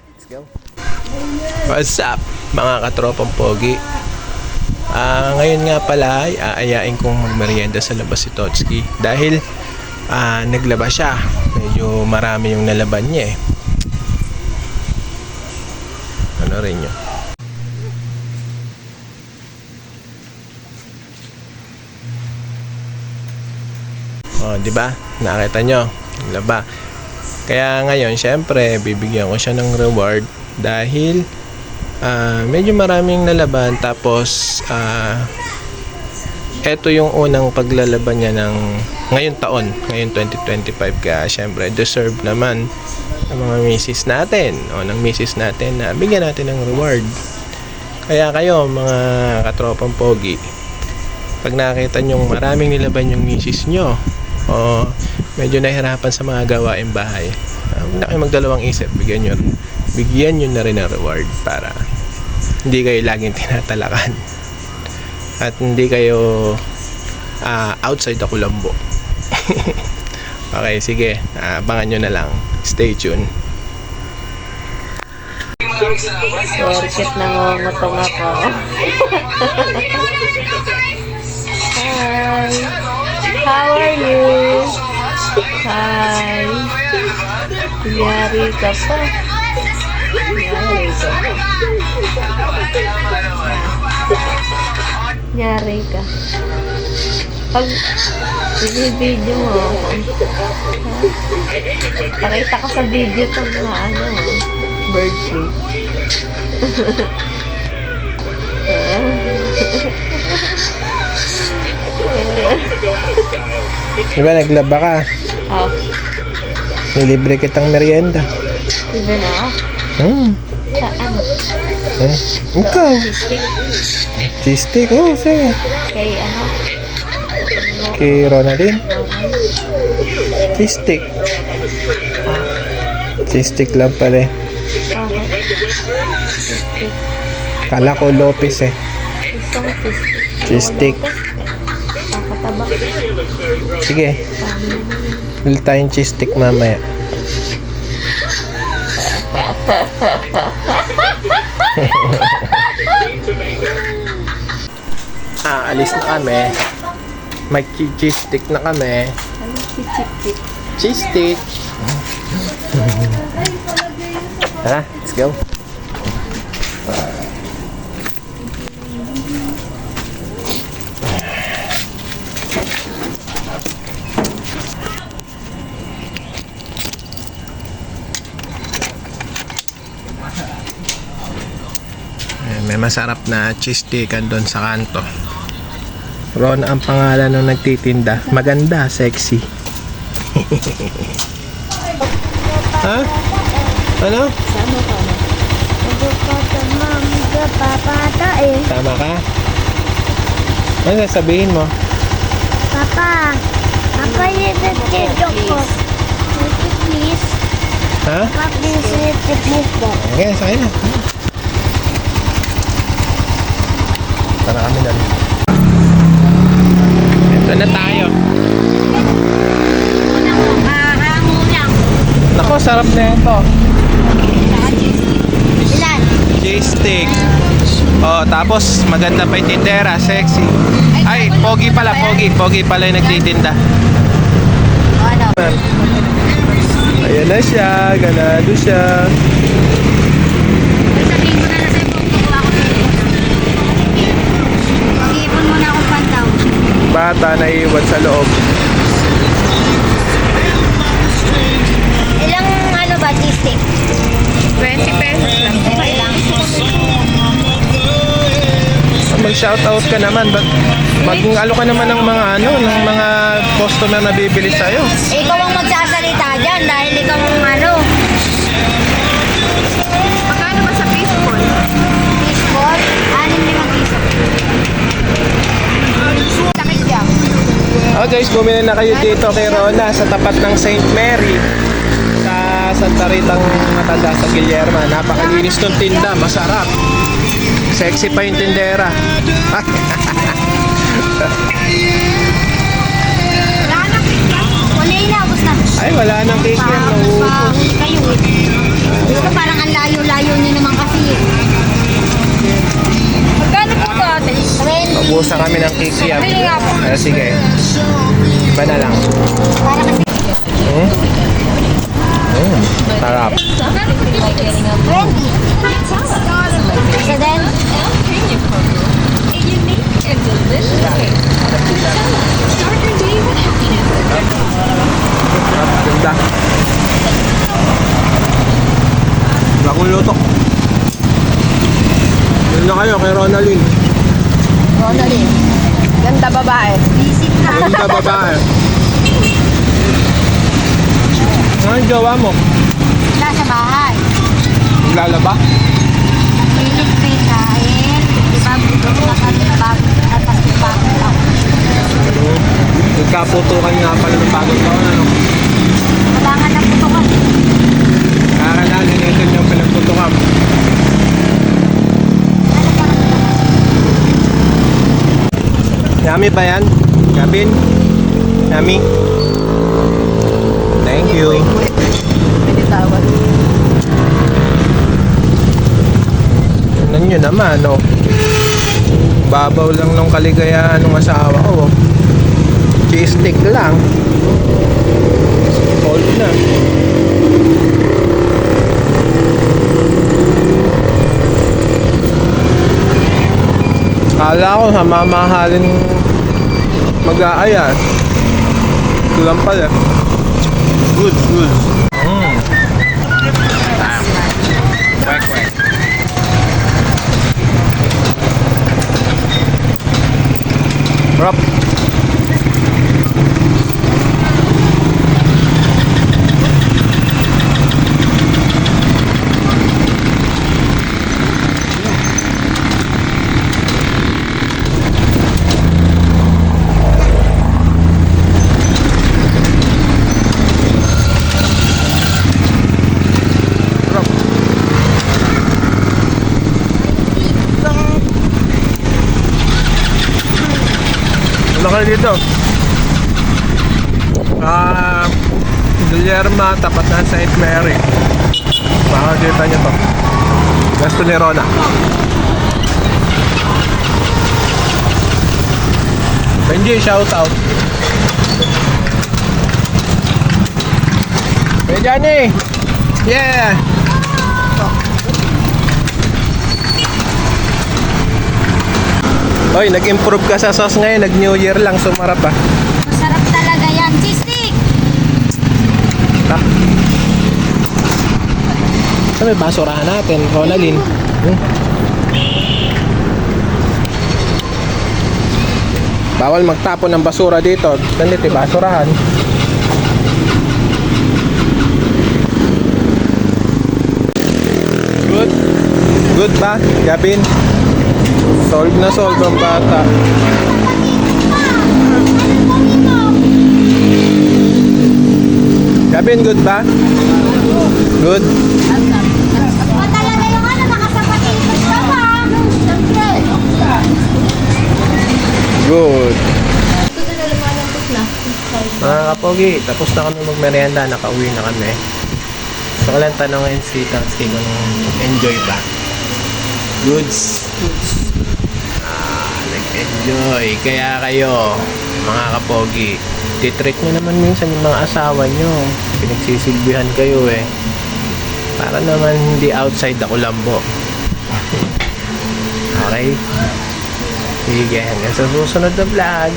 let's go. What's up, mga katropang pogi? Ngayon nga pala ay aayain kong magmerienda sa labas si Totski dahil naglaba siya. Medyo marami yung nalaban niya eh. Ano rin yun? Oh, di ba? Nakita nyo, laba. Kaya ngayon, syempre, bibigyan ko siya ng reward dahil medyo maraming nalaban. Tapos, eto yung unang paglalaban niya ng ngayon taon, ngayon 2025. Kaya syempre, deserve naman ng mga misis natin o ng misis natin na bigyan natin ng reward. Kaya kayo, mga katropang pogi, pag nakita nyo maraming nilaban yung misis nyo o medyo nahihirapan sa mga gawaing bahay, huwag na kayo magdalawang isip, bigyan nyo na rin ng reward para hindi kayo laging tinatalakan at hindi kayo outside the kulambo. Okay, sige, abangan nyo na lang, stay tuned. Porket nangungutong ako. Hi. How are you? Hi. Yari ka pa. Yari ka. Pag i-video mo ako, pakita ka sa video ito na birthday. Diba naglaba ka? Oh. Nilibre kitang merienda. Diba na? Sa ano? Ikaw? Cheesecake? Cheesesteak? Oh, sige. Kay ano? Kay Ronaldin? Cheesesteak. Cheesesteak lang pala eh. Okay. Cheesecake. Kala ko Lopez eh. Gusto ko cheesecake. Cheesesteak. Nakataba. Sige. Bili tayong cheesesteak mamaya. Alis na kami. May cheesesteak na kami. Ano si cheesecake? Cheesesteak. Tara, let's go. May masarap na cheesesteakan doon sa kanto. Ron ang pangalan ng nagtitinda. Maganda, sexy. Ha? Ano? Sama ka na. Tama ka? Ano sasabihin mo? Papa, Papa, please. Please. Ha? Papa, please daw. Okay, sa akin na. Tara kami na. Ito na tayo. Nako, sarap na ito. Ilan? Cheesesteak. Oh, tapos maganda pa yung tindera, sexy. Ay, pogi pala, pogi pala yung nagtitinda. Ano? Ayan na siya, ganado siya. Sabihin mo na na sa'yo kung kukuha ko sa'yo. Mag-iipon mo na akong pantaw. Bata na iwan sa loob. Ilang ano ba, cheesesteak? 20 pesos lang. Okay lang. Mag-shoutout ka naman, mag-alo ka naman ng mga ng mga customer na bibili sa'yo. Ikaw ang magsasalita dyan dahil ikaw ang ano. Magkano ba sa fishball? Fishball, 6-5 piso. Sakit yan. Oh guys, bumili na kayo dito kay Rona sa tapat ng St. Mary sa Santa Ritang Matanda sa Guillermo. Napakalinis ng tinda, masarap. Sexy pa yung tindera. Wala na. Wala na, ubos na. Ay, wala nang cake yan. Pahuli kayo eh. Gusto parang ang layo naubusan kami ng kikiam. Sige. Iba na lang. Para kasi Sarap. 20. Isa din. Ganda. Bagong luto. Yun na kayo kay Ronaldin. Ronaldin. Ganda babae. Visit ka. Ganda babae. Ano yung jowa mo? Wala sa bahay. Naglalaba? Pilit pitahin. Diba, budok na kami bago. At tapos bago lang. Nagkaputukan nga pala ng bagong taon, ano? Kailangan ng putukan. Nakakalanin ito yung pinagputukan. Yummy ba yan? Gabin? Yummy? Thank you. Pinitawan. Tignan nyo naman, no? Babaw lang nung kaligayahan ng asawa ko. Cheese stick lang. Cold na. Kala ko sa mamahalin mag-aaya. Ito lang pala. Good, good. Quack, quack. Rob. Ano kayo dito? Guillermo, tapat na St. Mary. Makakita niyo to. Gasto ni Rona. Benji, shout out. Hey Johnny! Yeah! Oy, nag-improve ka sa sauce ngayon. Nag-New Year lang, sumarap ah. Masarap talaga yan. Cheese stick! Ah. Ito may basurahan natin, Ronaldin. Bawal magtapon ng basura dito. Ganito yung basurahan. Good? Good ba, Gabin? Solve na solve ang bata. Gabin, good ba? Good? O talaga yung ano, nakasapatilipos ka ba? Good. Mga kapogi, tapos na kami magmerienda, nakauwi na kami. So, walang tanongin si Tansky kung enjoy ba. Goods. Nag-enjoy. Kaya kayo, mga kapogi, titreat nyo naman minsan yung mga asawa nyo. Pinagsisilbihan kayo eh. Para naman hindi outside ako lambo. Okay? Sige, hanggang sa susunod na vlog.